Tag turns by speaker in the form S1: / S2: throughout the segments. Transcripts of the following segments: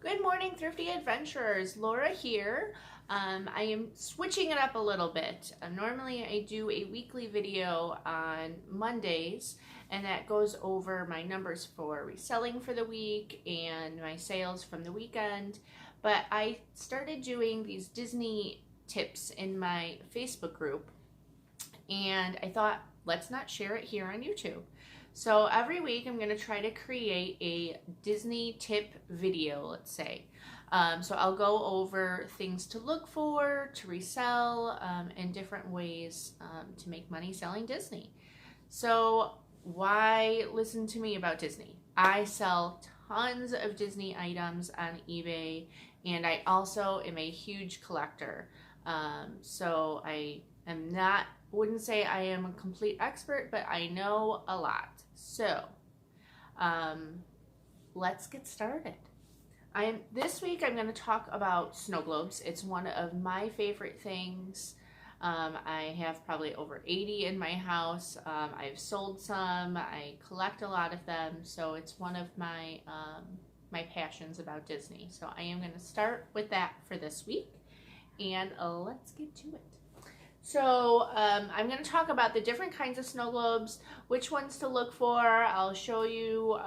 S1: Good morning, Thrifty Adventurers. Laura here. I am switching it up a little bit. Normally I do a weekly video on Mondays, and that goes over my numbers for reselling for the week and my sales from the weekend. But I started doing these Disney tips in my Facebook group, and I thought, let's not share it here on YouTube. So every week I'm going to try to create a Disney tip video, let's say. So I'll go over things to look for, to resell, and different ways to make money selling Disney. So why listen to me about Disney? I sell tons of Disney items on eBay, and I also am a huge collector. So I am not, wouldn't say I am a complete expert, but I know a lot. So let's get started. This week I'm going to talk about snow globes. It's one of my favorite things. I have probably over 80 in my house. I've sold some. I collect a lot of them. So it's one of my my passions about Disney. So I am going to start with that for this week, and let's get to it. So I'm going to talk about the different kinds of snow globes, which ones to look for. I'll show you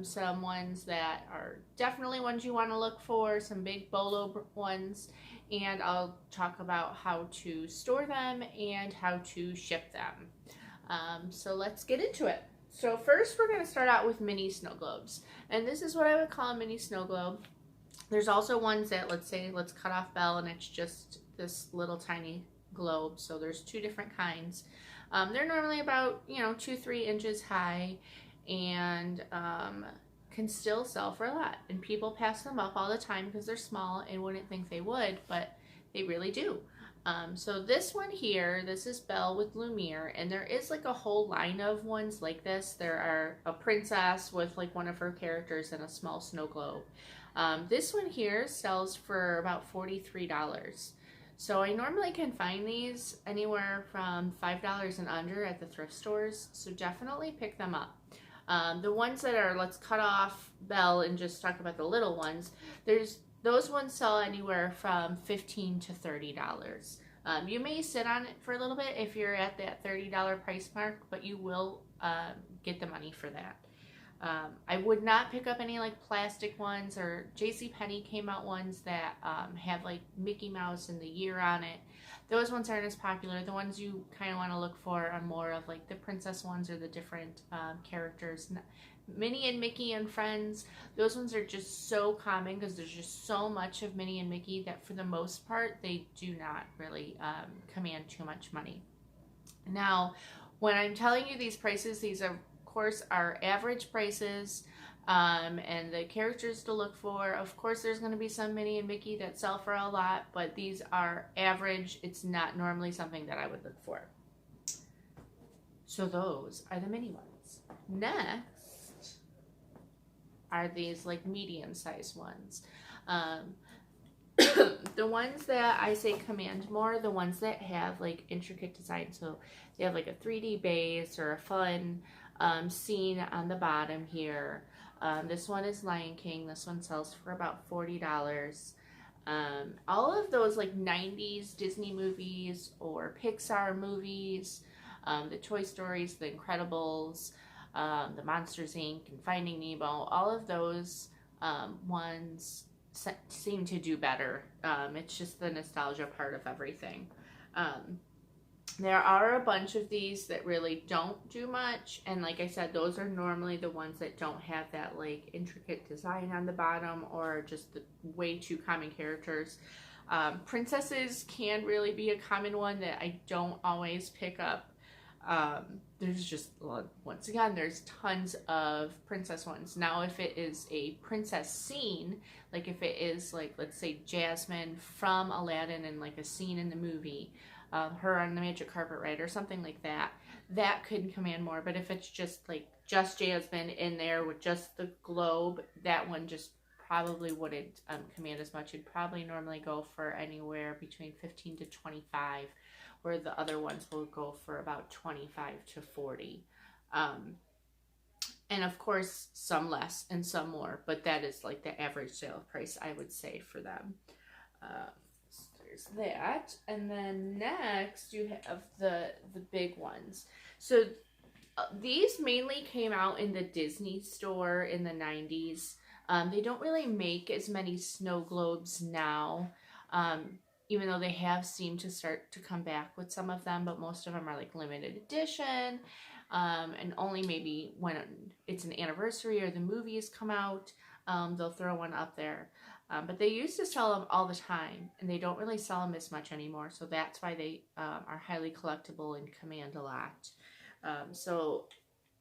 S1: some ones that are definitely ones you want to look for, some big bolo ones, and I'll talk about how to store them and how to ship them. So let's get into it. So first we're going to start out with mini snow globes, and this is what I would call a mini snow globe. There's also ones that, let's cut off bell, and it's just this little tiny globe. So there's two different kinds. They're normally about 2-3 inches high, and can still sell for a lot, and people pass them up all the time because they're small and wouldn't think they would, but they really do. So this one here, this is Belle with Lumiere, and there is like a whole line of ones like this. There are a princess with like one of her characters in a small snow globe. This one here sells for about $43. So I normally can find these anywhere from $5 and under at the thrift stores, so definitely pick them up. The ones that are, let's cut off Belle and just talk about the little ones, those ones sell anywhere from $15 to $30. You may sit on it for a little bit if you're at that $30 price mark, but you will get the money for that. I would not pick up any like plastic ones, or JCPenney came out ones that have like Mickey Mouse and the year on it. Those ones aren't as popular. The ones you kind of want to look for are more of like the princess ones or the different characters. Minnie and Mickey and Friends, those ones are just so common because there's just so much of Minnie and Mickey that for the most part they do not really command too much money. Now, when I'm telling you these prices, these are course are average prices, and the characters to look for. Of course there's going to be some Minnie and Mickey that sell for a lot, but these are average. It's not normally something that I would look for. So those are the mini ones. Next are these like medium-sized ones. The ones that I say command more, the ones that have like intricate design. So they have like a 3D base or a fun scene on the bottom here. This one is Lion King. This one sells for about $40. All of those like 90s Disney movies or Pixar movies, the Toy Stories, the Incredibles, the Monsters Inc. and Finding Nemo, all of those ones seem to do better. It's just the nostalgia part of everything. There are a bunch of these that really don't do much, and like I said, those are normally the ones that don't have that like intricate design on the bottom or just the way too common characters. Princesses can really be a common one that I don't always pick up. There's just, once again, there's tons of princess ones. Now if it is a princess scene, like if it is like, let's say Jasmine from Aladdin and like a scene in the movie, her on the magic carpet ride or something like that, that could command more. But if it's just like just Jasmine in there with just the globe, that one just probably wouldn't command as much. It'd probably normally go for anywhere between 15 to 25, where the other ones will go for about 25 to 40. And of course, some less and some more, but that is like the average sale price, I would say, for them. So there's that. And then next you have the big ones. So these mainly came out in the Disney store in the 90s. They don't really make as many snow globes now, even though they have seemed to start to come back with some of them, but most of them are like limited edition, and only maybe when it's an anniversary or the movies come out, they'll throw one up there. But they used to sell them all the time, and they don't really sell them as much anymore, so that's why they are highly collectible and command a lot. So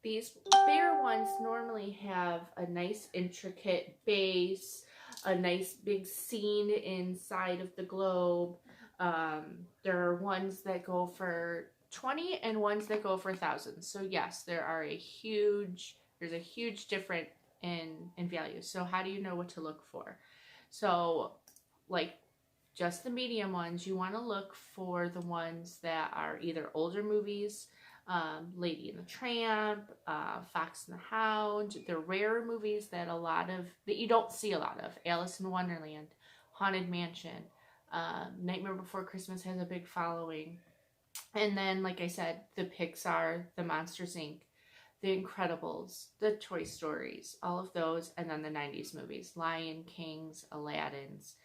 S1: these bigger ones normally have a nice intricate base, a nice big scene inside of the globe. There are ones that go for 20 and ones that go for thousands. So yes, there's a huge difference in value. So how do you know what to look for? So like just the medium ones, you want to look for the ones that are either older movies, Lady and the Tramp, Fox and the Hound. They're rare movies that you don't see a lot of. Alice in Wonderland, Haunted Mansion, Nightmare Before Christmas has a big following. And then, like I said, the Pixar, the Monsters Inc., the Incredibles, the Toy Stories, all of those, and then the 90s movies, Lion Kings, Aladdin's.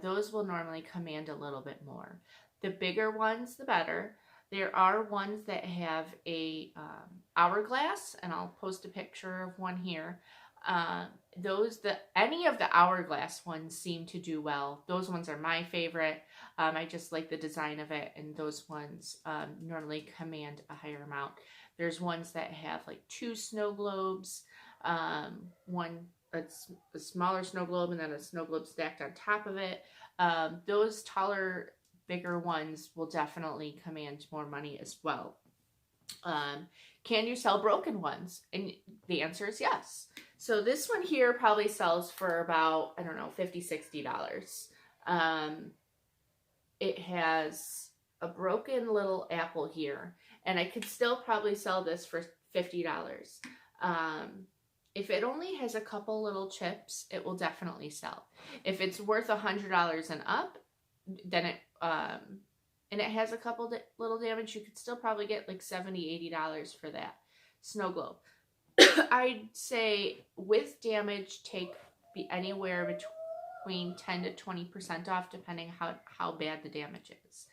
S1: Those will normally command a little bit more. The bigger ones, the better. There are ones that have a hourglass, and I'll post a picture of one here. Any of the hourglass ones seem to do well. Those ones are my favorite. I just like the design of it, and those ones normally command a higher amount. There's ones that have like 2 snow globes, one that's a smaller snow globe and then a snow globe stacked on top of it. Those taller, bigger ones will definitely command more money as well. Can you sell broken ones? And the answer is yes. So this one here probably sells for about, I don't know, $50, $60. It has a broken little apple here, and I could still probably sell this for $50. If it only has a couple little chips, it will definitely sell. If it's worth $100 and up, then and it has a couple little damage, you could still probably get like $70, $80 for that snow globe. I'd say with damage, be anywhere between 10 to 20% off, depending how bad the damage is.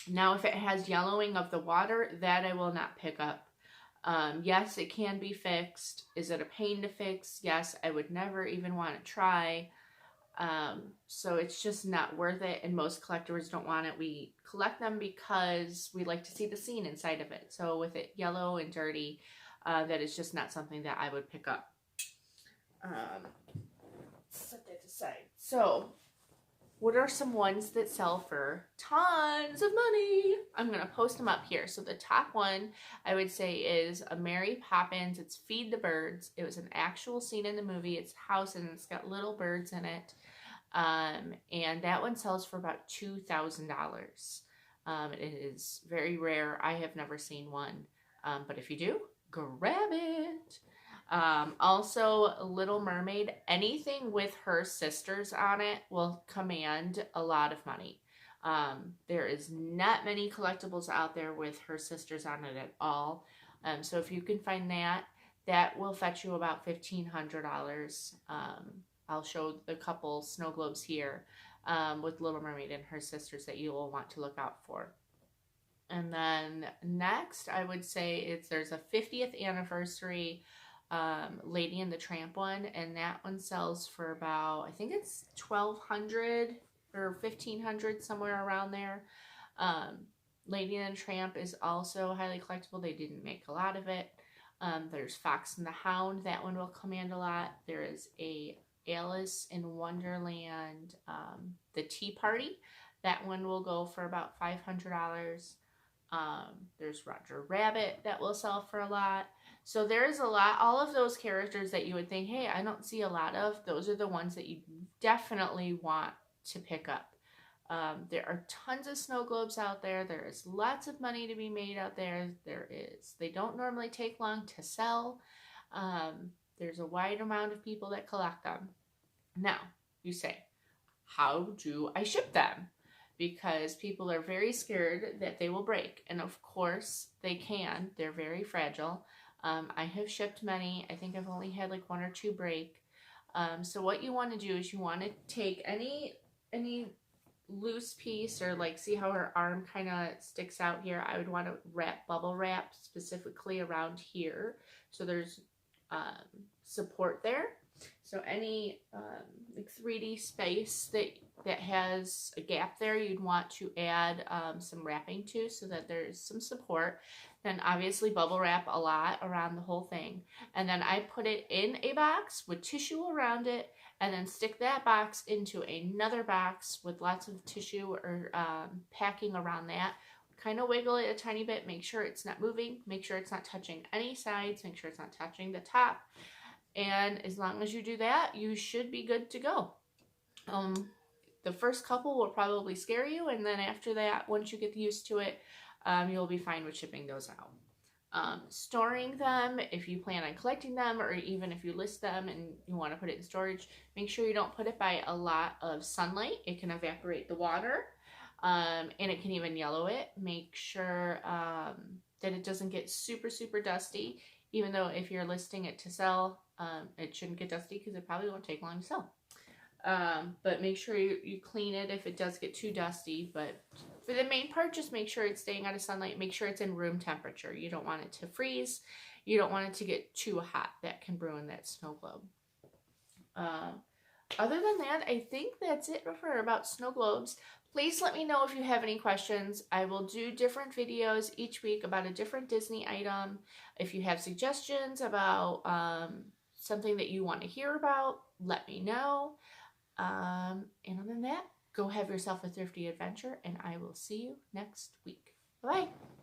S1: Now, if it has yellowing of the water, that I will not pick up. Yes, it can be fixed. Is it a pain to fix? Yes, I would never even want to try. So it's just not worth it, and most collectors don't want it. We collect them because we like to see the scene inside of it. So with it yellow and dirty, that is just not something that I would pick up. Set that aside. So what are some ones that sell for tons of money? I'm going to post them up here. So the top one I would say is a Mary Poppins. It's Feed the Birds. It was an actual scene in the movie. It's a house and it's got little birds in it. And that one sells for about $2,000. It is very rare. I have never seen one. But if you do, grab it. Also, Little Mermaid, anything with her sisters on it will command a lot of money. There is not many collectibles out there with her sisters on it at all. So if you can find that will fetch you about $1,500. I'll show the couple snow globes here with Little Mermaid and her sisters that you will want to look out for. And then next, I would say there's a 50th anniversary Lady and the Tramp one, and that one sells for about, I think it's $1,200 or $1,500, somewhere around there. Lady and the Tramp is also highly collectible. They didn't make a lot of it. There's Fox and the Hound. That one will command a lot. There is a Alice in Wonderland, the Tea Party. That one will go for about $500. There's Roger Rabbit that will sell for a lot. So there's a lot, all of those characters that you would think, hey, I don't see a lot of, those are the ones that you definitely want to pick up. There are tons of snow globes out there. There is lots of money to be made out there. They don't normally take long to sell. There's a wide amount of people that collect them. Now, you say, how do I ship them? Because people are very scared that they will break. And of course, they can. They're very fragile. I have shipped many. I think I've only had like 1 or 2 break. So what you want to do is you want to take any loose piece, or like, see how her arm kind of sticks out here? I would want to bubble wrap specifically around here, so there's support there. So any like 3D space that has a gap there, you'd want to add some wrapping to, so that there's some support. Then obviously bubble wrap a lot around the whole thing, and then I put it in a box with tissue around it, and then stick that box into another box with lots of tissue or packing around that. Kind of wiggle it a tiny bit, make sure it's not moving, make sure it's not touching any sides, make sure it's not touching the top. And as long as you do that, you should be good to go. The first couple will probably scare you, and then after that, once you get used to it, you'll be fine with shipping those out. Storing them, if you plan on collecting them, or even if you list them and you want to put it in storage, make sure you don't put it by a lot of sunlight. It can evaporate the water, and it can even yellow it. Make sure that it doesn't get super, super dusty, even though if you're listing it to sell, it shouldn't get dusty because it probably won't take long to sell. But make sure you clean it if it does get too dusty. But for the main part, just make sure it's staying out of sunlight. Make sure it's in room temperature. You don't want it to freeze. You don't want it to get too hot. That can ruin that snow globe. Other than that, I think that's it for about snow globes. Please let me know if you have any questions. I will do different videos each week about a different Disney item. If you have suggestions about something that you want to hear about, let me know. And other than that, go have yourself a thrifty adventure, and I will see you next week. Bye-bye.